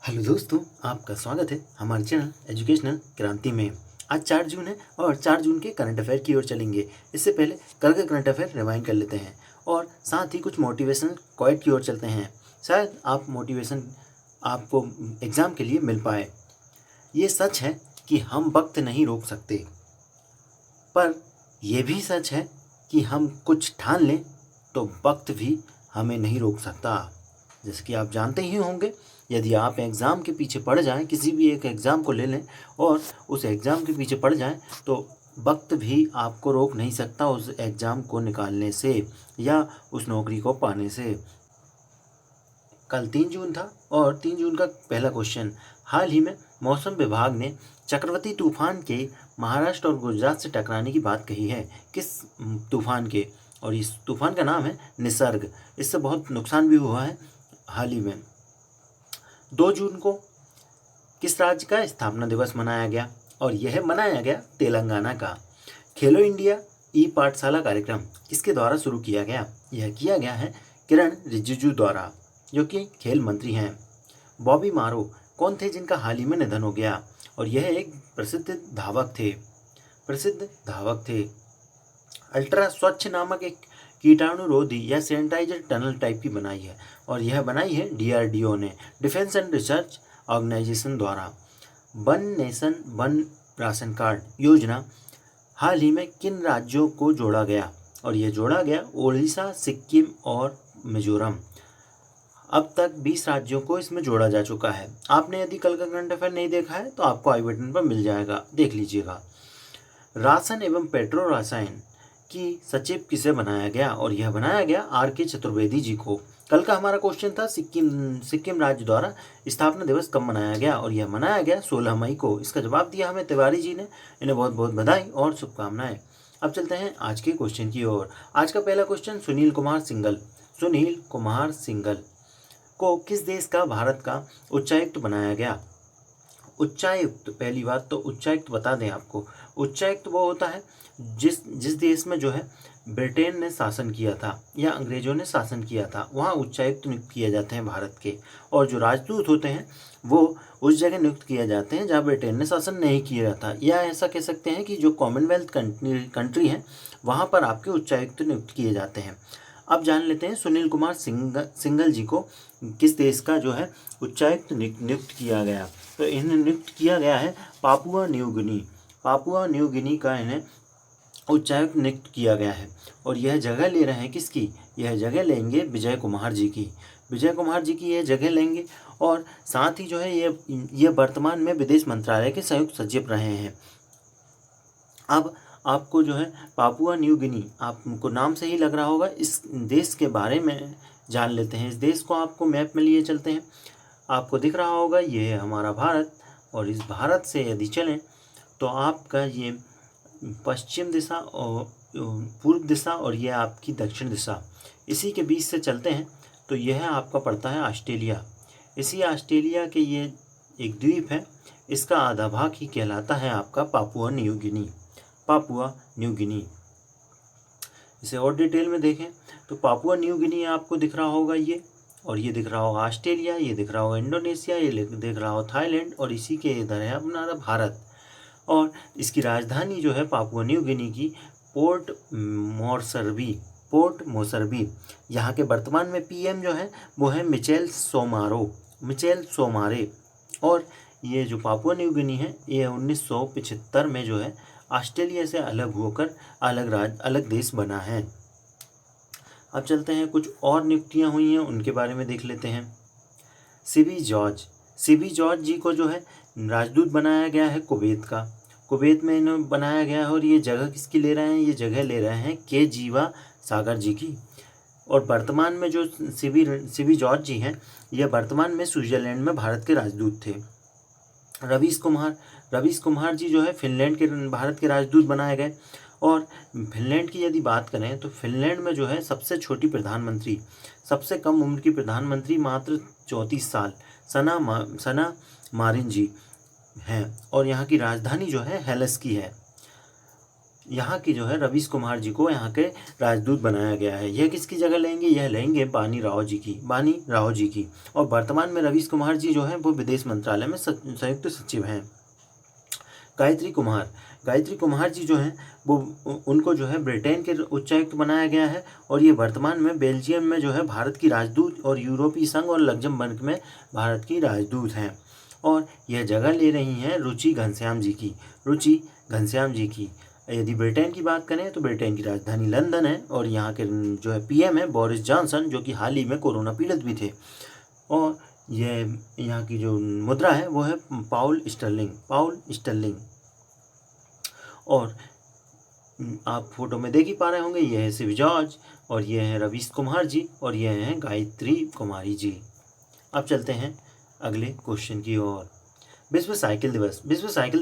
Hello दोस्तों, आपका स्वागत है हमारे चैनल एजुकेशनल क्रांति में। आज 4 जून है और 4 जून के करंट अफेयर की ओर चलेंगे। इससे पहले कल के करंट अफेयर रिवाइंड कर लेते हैं और साथ ही कुछ मोटिवेशनल क्वाइट की ओर चलते हैं। शायद आप मोटिवेशन आपको एग्ज़ाम के लिए मिल पाए। ये सच है कि हम वक्त नहीं रोक सकते, पर यह भी सच है कि हम कुछ ठान लें तो वक्त भी हमें नहीं रोक सकता। जैसे कि आप जानते ही होंगे, यदि आप एग्ज़ाम के पीछे पड़ जाएं, किसी भी एक एग्ज़ाम को ले लें और उस एग्ज़ाम के पीछे पड़ जाएं, तो वक्त भी आपको रोक नहीं सकता उस एग्ज़ाम को निकालने से या उस नौकरी को पाने से। कल 3 जून था और 3 जून का पहला क्वेश्चन, हाल ही में मौसम विभाग ने चक्रवाती तूफान के महाराष्ट्र और गुजरात से टकराने की बात कही है। किस तूफान के? और इस तूफान का नाम है निसर्ग। इससे बहुत नुकसान भी हुआ है हाल ही में। 2 जून को किस राज्य का स्थापना दिवस मनाया गया? और यह मनाया गया तेलंगाना का। खेलो इंडिया ई पाठशाला कार्यक्रम किसके द्वारा शुरू किया गया? यह किया गया है किरण रिजिजू द्वारा, जो कि खेल मंत्री हैं। बॉबी मारो कौन थे जिनका हाल ही में निधन हो गया? और यह एक प्रसिद्ध धावक थे। अल्ट्रा स्वच्छ नामक एक कीटाणुरोधी या सैनिटाइजर टनल टाइप की बनाई है और यह बनाई है DRDO ने, डिफेंस एंड रिसर्च ऑर्गेनाइजेशन द्वारा। One nation one ration card योजना हाल ही में किन राज्यों को जोड़ा गया? और यह जोड़ा गया ओडिशा, सिक्किम और मिजोरम। अब तक 20 राज्यों को इसमें जोड़ा जा चुका है। आपने यदि कल का करंट अफेयर नहीं देखा है तो आपको आई बटन पर मिल जाएगा, देख लीजिएगा। राशन एवं पेट्रो रसायन की सचिव किसे बनाया गया? और यह बनाया गया RK चतुर्वेदी जी को। कल का हमारा क्वेश्चन था सिक्किम राज्य द्वारा स्थापना दिवस कब मनाया गया? और यह मनाया गया 16 मई को। इसका जवाब दिया हमें तिवारी जी ने। इन्हें बहुत बहुत बधाई और शुभकामनाएं। अब चलते हैं आज के क्वेश्चन की ओर। आज का पहला क्वेश्चन, सुनील कुमार सिंघल को किस देश का भारत का उच्चायुक्त बनाया गया? उच्चायुक्त, पहली बात तो उच्चायुक्त बता दें आपको, उच्चायुक्त वो होता है जिस देश में जो है ब्रिटेन ने शासन किया था या अंग्रेजों ने शासन किया था, वहाँ उच्चायुक्त नियुक्त किए जाते हैं भारत के। और जो राजदूत होते हैं वो उस जगह नियुक्त किए जाते हैं जहाँ ब्रिटेन ने शासन नहीं किया था, या ऐसा कह सकते हैं कि जो कॉमनवेल्थ कंट्री है वहाँ पर आपके उच्चायुक्त नियुक्त किए जाते हैं। अब जान लेते हैं सुनील कुमार सिंघल जी को किस देश का जो है उच्चायुक्त नियुक्त किया गया। तो इन्हें नियुक्त किया गया है पापुआ न्यू गिनी का इन्हें उच्चायुक्त नियुक्त किया गया है। और यह जगह ले रहे हैं किसकी? यह जगह लेंगे विजय कुमार जी की यह जगह लेंगे। और साथ ही जो है ये वर्तमान में विदेश मंत्रालय के संयुक्त सचिव रहे हैं। अब आपको जो है पापुआ न्यू गिनी, आपको नाम से ही लग रहा होगा, इस देश के बारे में जान लेते हैं। इस देश को आपको मैप में लिए चलते हैं। आपको दिख रहा होगा ये है हमारा भारत, और इस भारत से यदि चलें तो आपका ये पश्चिम दिशा और पूर्व दिशा और ये आपकी दक्षिण दिशा, इसी के बीच से चलते हैं तो यह आपका पड़ता है ऑस्ट्रेलिया। इसी ऑस्ट्रेलिया के ये एक द्वीप है, इसका आधा भाग ही कहलाता है आपका पापुआ न्यू गिनी। इसे और डिटेल में देखें तो पापुआ न्यू गिनी आपको दिख रहा होगा ये, और ये दिख रहा होगा ऑस्ट्रेलिया, ये दिख रहा होगा इंडोनेशिया, ये दिख रहा होगा थाईलैंड, और इसी के इधर है अपना भारत। और इसकी राजधानी जो है पापुआ न्यू गिनी की पोर्ट मोसरबी। यहाँ के वर्तमान में PM जो है वो है मिचेल सोमारे। और ये जो पापुआ न्यू गिनी है ये 1975 में जो है ऑस्ट्रेलिया से अलग होकर अलग देश बना है। अब चलते हैं, कुछ और नियुक्तियाँ हुई हैं उनके बारे में देख लेते हैं। सीबी जॉर्ज जी को जो है राजदूत बनाया गया है कुवैत में इन्हें बनाया गया है। और ये जगह किसकी ले रहे हैं? ये जगह ले रहे हैं के जीवा सागर जी की। और वर्तमान में जो सीबी जॉर्ज जी हैं ये वर्तमान में स्विट्जरलैंड में भारत के राजदूत थे। रवीश कुमार जी जो है भारत के राजदूत बनाए गए। और फिनलैंड की यदि बात करें तो फिनलैंड में जो है सबसे छोटी प्रधानमंत्री, सबसे कम उम्र की प्रधानमंत्री, मात्र 34 साल, सना मारिन जी हैं। और यहाँ की राजधानी जो है हेलसिंकी है। यहाँ की जो है रवीश कुमार जी को यहाँ के राजदूत बनाया गया है। यह किसकी जगह लेंगे? यह लेंगे बानी राव जी की। और वर्तमान में रवीश कुमार जी जो है वो विदेश मंत्रालय में संयुक्त सचिव हैं। गायत्री कुमार जी जो हैं वो उनको जो है ब्रिटेन के उच्चायुक्त बनाया गया है। और ये वर्तमान में बेल्जियम में जो है भारत की राजदूत और यूरोपीय संघ और लग्जमबर्ग में भारत की राजदूत हैं। और यह जगह ले रही हैं रुचि घनश्याम जी की। यदि ब्रिटेन की बात करें तो ब्रिटेन की राजधानी लंदन है। और यहाँ के जो है पीएम है बोरिस जॉनसन, जो कि हाल ही में कोरोना पीड़ित भी थे। और यह यहाँ की जो मुद्रा है वो है पाउल स्टर्लिंग। और आप फोटो में देख ही पा रहे होंगे, यह है शिव जॉर्ज और यह है रवीश कुमार जी और यह है गायत्री कुमारी जी। अब चलते हैं अगले क्वेश्चन की ओर। विश्व साइकिल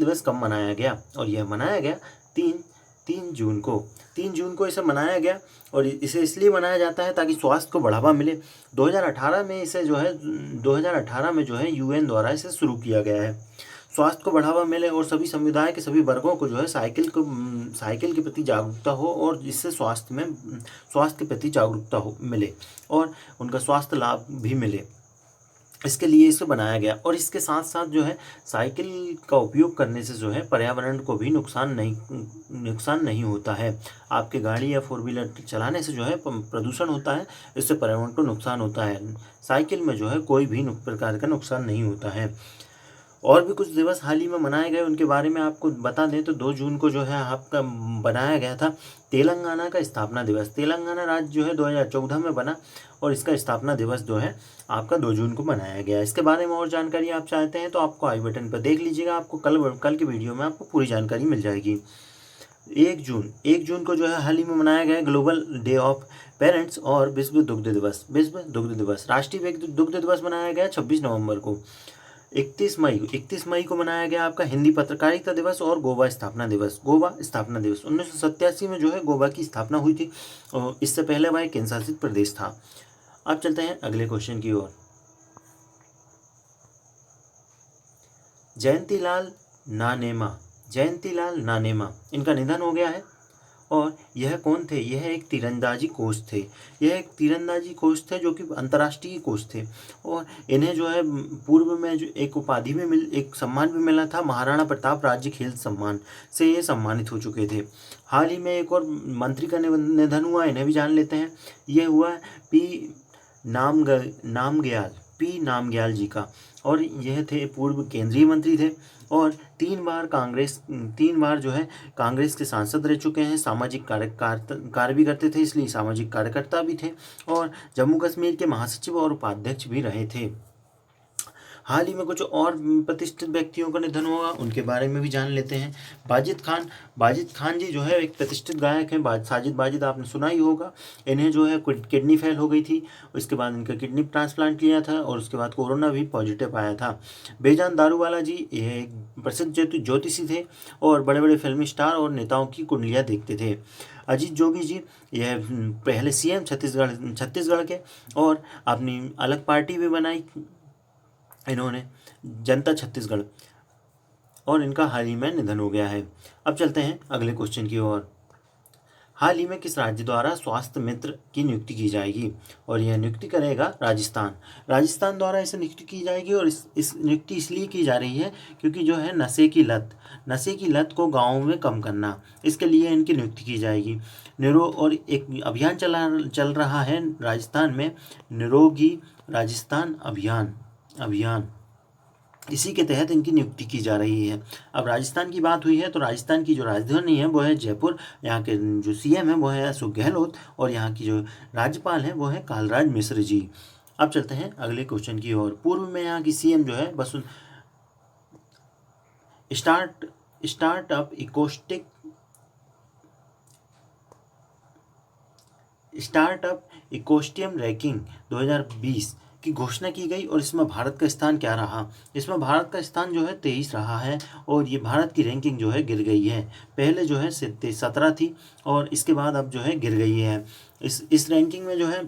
दिवस कब मनाया गया? और यह मनाया गया 3 जून को। 3 जून को इसे मनाया गया और इसे इसलिए मनाया जाता है ताकि स्वास्थ्य को बढ़ावा मिले। 2018 में जो है यूएन द्वारा इसे शुरू किया गया है। स्वास्थ्य को बढ़ावा मिले और सभी समुदाय के सभी वर्गों को जो है साइकिल के प्रति जागरूकता हो और इससे स्वास्थ्य के प्रति जागरूकता हो मिले और उनका स्वास्थ्य लाभ भी मिले, इसके लिए इसे बनाया गया। और इसके साथ साथ जो है साइकिल का उपयोग करने से जो है पर्यावरण को भी नुकसान नहीं होता है। आपके गाड़ी या 4 व्हीलर चलाने से जो है प्रदूषण होता है, इससे पर्यावरण को नुकसान होता है। साइकिल में जो है कोई भी प्रकार का नुकसान नहीं होता है। और भी कुछ दिवस हाल ही में मनाए गए, उनके बारे में आपको बता दें तो 2 जून को जो है आपका बनाया गया था तेलंगाना का स्थापना दिवस। तेलंगाना राज्य जो है 2014 में बना और इसका स्थापना दिवस जो है आपका 2 जून को मनाया गया। इसके बारे में और जानकारी आप चाहते हैं तो आपको आई बटन पर देख लीजिएगा, आपको कल के वीडियो में आपको पूरी जानकारी मिल जाएगी। 1 जून को जो है हाल ही में मनाया गया ग्लोबल डे ऑफ पेरेंट्स और विश्व दुग्ध दिवस। राष्ट्रीय दुग्ध दिवस मनाया गया 26 नवंबर को। 31 मई को मनाया गया आपका हिंदी पत्रकारिता दिवस और गोवा स्थापना दिवस। 1987 में जो है गोवा की स्थापना हुई थी और इससे पहले वह एक केंद्र शासित प्रदेश था। अब चलते हैं अगले क्वेश्चन की ओर। जयंतीलाल नानेमा इनका निधन हो गया है। और यह कौन थे? यह एक तीरंदाजी कोच थे जो कि अंतर्राष्ट्रीय कोच थे। और इन्हें जो है पूर्व में जो एक उपाधि में एक सम्मान भी मिला था, महाराणा प्रताप राज्य खेल सम्मान से ये सम्मानित हो चुके थे। हाल ही में एक और मंत्री का निधन हुआ, इन्हें भी जान लेते हैं। यह हुआ पी नामग्याल जी का। और यह थे पूर्व केंद्रीय मंत्री थे और 3 बार जो है कांग्रेस के सांसद रह चुके हैं। सामाजिक कार्य भी करते थे, इसलिए सामाजिक कार्यकर्ता भी थे और जम्मू कश्मीर के महासचिव और उपाध्यक्ष भी रहे थे। हाल ही में कुछ और प्रतिष्ठित व्यक्तियों का निधन हुआ, उनके बारे में भी जान लेते हैं। बाजिद खान जी जो है एक प्रतिष्ठित गायक हैं। साजिद बाजिद आपने सुना ही होगा। इन्हें जो है किडनी फेल हो गई थी, उसके बाद इनका किडनी ट्रांसप्लांट किया था और उसके बाद कोरोना भी पॉजिटिव आया था। बेजान दारूवाला जी यह एक प्रसिद्ध ज्योतिषी थे और बड़े बड़े फिल्मी स्टार और नेताओं की कुंडलियाँ देखते थे। अजीत जोगी जी यह पहले सीएम छत्तीसगढ़ के और अपनी अलग पार्टी भी बनाई इन्होंने, जनता छत्तीसगढ़, और इनका हाल ही में निधन हो गया है। अब चलते हैं अगले क्वेश्चन की ओर। हाल ही में किस राज्य द्वारा स्वास्थ्य मित्र की नियुक्ति की जाएगी? और यह नियुक्ति करेगा राजस्थान द्वारा इसे नियुक्ति की जाएगी। और इस नियुक्ति इसलिए की जा रही है क्योंकि जो है नशे की लत को गाँव में कम करना, इसके लिए इनकी नियुक्ति की जाएगी। और एक अभियान चल रहा है राजस्थान में, निरोगी राजस्थान अभियान, इसी के तहत इनकी नियुक्ति की जा रही है। अब राजस्थान की बात हुई है तो राजस्थान की जो राजधानी है वो है जयपुर। यहाँ के जो सीएम है वो है अशोक गहलोत और यहाँ की जो राज्यपाल है वो है कालराज मिश्र जी। अब चलते हैं अगले क्वेश्चन की ओर। पूर्व में यहाँ की सीएम जो है स्टार्टअप इकोस्टियम रैंकिंग 2020 की घोषणा की गई। और इसमें भारत का स्थान क्या रहा? इसमें भारत का स्थान जो है 23 रहा है और ये भारत की रैंकिंग जो है गिर गई है। पहले जो है 17 थी और इसके बाद अब जो है गिर गई है। इस रैंकिंग में जो है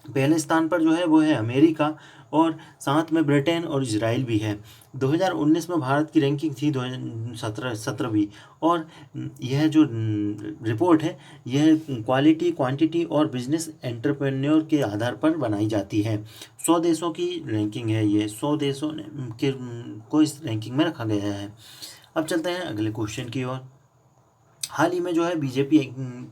पहले स्थान पर जो है वो है अमेरिका, और साथ में ब्रिटेन और इजराइल भी है। 2019 में भारत की रैंकिंग थी 2017वीं, और यह जो रिपोर्ट है यह क्वालिटी, क्वांटिटी और बिजनेस एंटरप्रेन्योर के आधार पर बनाई जाती है। 100 देशों की रैंकिंग है ये, 100 देशों के को इस रैंकिंग में रखा गया है। अब चलते हैं अगले क्वेश्चन की ओर। हाल ही में जो है बीजेपी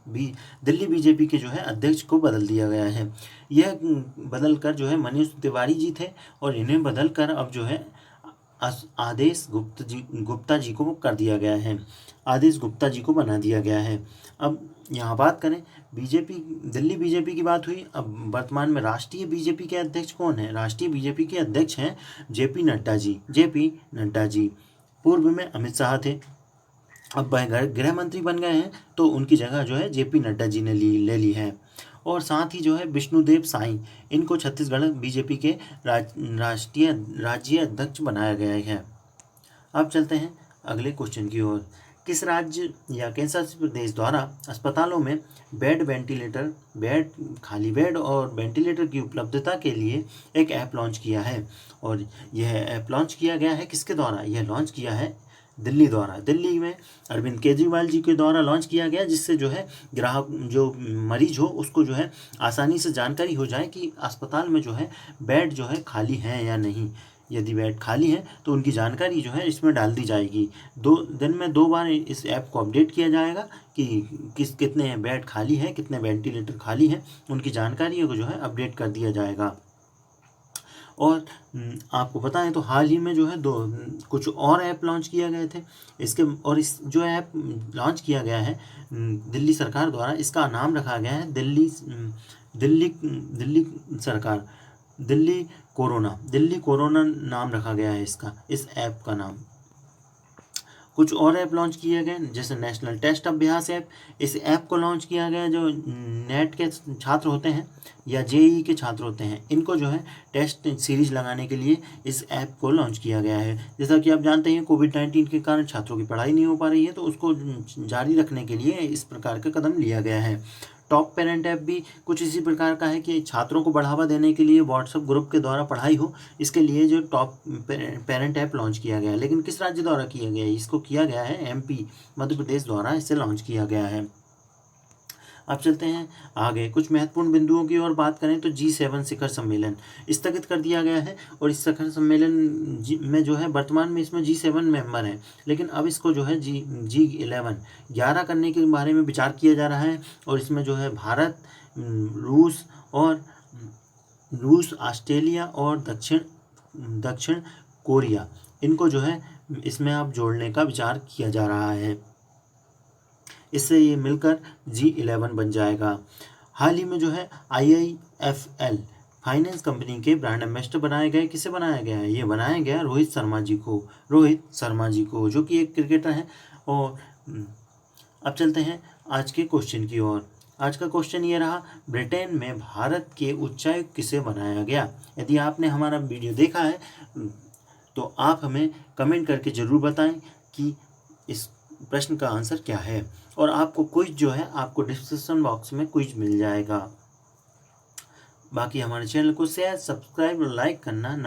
भी दिल्ली बीजेपी के जो है अध्यक्ष को बदल दिया गया है। यह बदल कर जो है मनीष तिवारी जी थे, और इन्हें बदल कर अब जो है आदेश गुप्ता जी को कर दिया गया है। आदेश गुप्ता जी को बना दिया गया है। अब यहाँ बात करें बीजेपी, दिल्ली बीजेपी की बात हुई। अब वर्तमान में राष्ट्रीय बीजेपी के अध्यक्ष कौन है? राष्ट्रीय बीजेपी के अध्यक्ष हैं जेपी नड्डा जी। जेपी नड्डा जी पूर्व में अमित शाह थे, अब वह गृह मंत्री बन गए हैं, तो उनकी जगह जो है जेपी नड्डा जी ने ले ली है। और साथ ही जो है विष्णुदेव साई, इनको छत्तीसगढ़ बीजेपी के राष्ट्रीय राज्य अध्यक्ष बनाया गया है। अब चलते हैं अगले क्वेश्चन की ओर। किस राज्य या केंद्र शासित प्रदेश द्वारा अस्पतालों में खाली बेड और वेंटिलेटर की उपलब्धता के लिए एक ऐप लॉन्च किया है? और यह ऐप लॉन्च किया गया है किसके द्वारा? यह लॉन्च किया है दिल्ली द्वारा। दिल्ली में अरविंद केजरीवाल जी के द्वारा लॉन्च किया गया, जिससे जो है ग्राहक, जो मरीज हो, उसको जो है आसानी से जानकारी हो जाए कि अस्पताल में जो है बेड जो है खाली हैं या नहीं। यदि बेड खाली है तो उनकी जानकारी जो है इसमें डाल दी जाएगी। 2 दिन में 2 बार इस ऐप को अपडेट किया जाएगा कि कितने बेड खाली हैं, कितने वेंटिलेटर खाली हैं, उनकी जानकारी को जो है अपडेट कर दिया जाएगा। और आपको बताएं तो हाल ही में जो है कुछ और ऐप लॉन्च किए गए थे इसके, और इस जो ऐप लॉन्च किया गया है दिल्ली सरकार द्वारा, इसका नाम रखा गया है दिल्ली सरकार दिल्ली कोरोना नाम रखा गया है इसका, इस ऐप का नाम। कुछ और ऐप लॉन्च किए गए जैसे नेशनल टेस्ट अभ्यास ऐप। इस ऐप को लॉन्च किया गया जो नेट के छात्र होते हैं या जेईई के छात्र होते हैं, इनको जो है टेस्ट सीरीज लगाने के लिए इस ऐप को लॉन्च किया गया है। जैसा कि आप जानते हैं कोविड-19 के कारण छात्रों की पढ़ाई नहीं हो पा रही है, तो उसको जारी रखने के लिए इस प्रकार का कदम लिया गया है। टॉप पेरेंट ऐप भी कुछ इसी प्रकार का है कि छात्रों को बढ़ावा देने के लिए व्हाट्सएप ग्रुप के द्वारा पढ़ाई हो, इसके लिए जो टॉप पेरेंट ऐप लॉन्च किया गया है। लेकिन किस राज्य द्वारा किया गया है? इसको किया गया है एमपी, मध्य प्रदेश द्वारा इसे लॉन्च किया गया है। अब चलते हैं आगे। कुछ महत्वपूर्ण बिंदुओं की ओर बात करें तो G7 शिखर सम्मेलन स्थगित कर दिया गया है, और इस शिखर सम्मेलन में जो है वर्तमान में इसमें G7 मेंबर हैं, लेकिन अब इसको जो है G11 करने के बारे में विचार किया जा रहा है। और इसमें जो है भारत, रूस, ऑस्ट्रेलिया और दक्षिण कोरिया, इनको जो है इसमें अब जोड़ने का विचार किया जा रहा है। इससे ये मिलकर G11 बन जाएगा। हाल ही में जो है IIFL फाइनेंस कंपनी के ब्रांड एम्बेसडर बनाए गए। किसे बनाया गया है? ये बनाया गया रोहित शर्मा जी को, जो कि एक क्रिकेटर हैं। और अब चलते हैं आज के क्वेश्चन की ओर। आज का क्वेश्चन ये रहा, ब्रिटेन में भारत के उच्चायुक्त किसे बनाया गया? यदि आपने हमारा वीडियो देखा है तो आप हमें कमेंट करके ज़रूर बताएं कि इस प्रश्न का आंसर क्या है, और आपको क्विज जो है आपको डिस्क्रिप्शन बॉक्स में क्विज मिल जाएगा। बाकी हमारे चैनल को शेयर, सब्सक्राइब और लाइक करना ना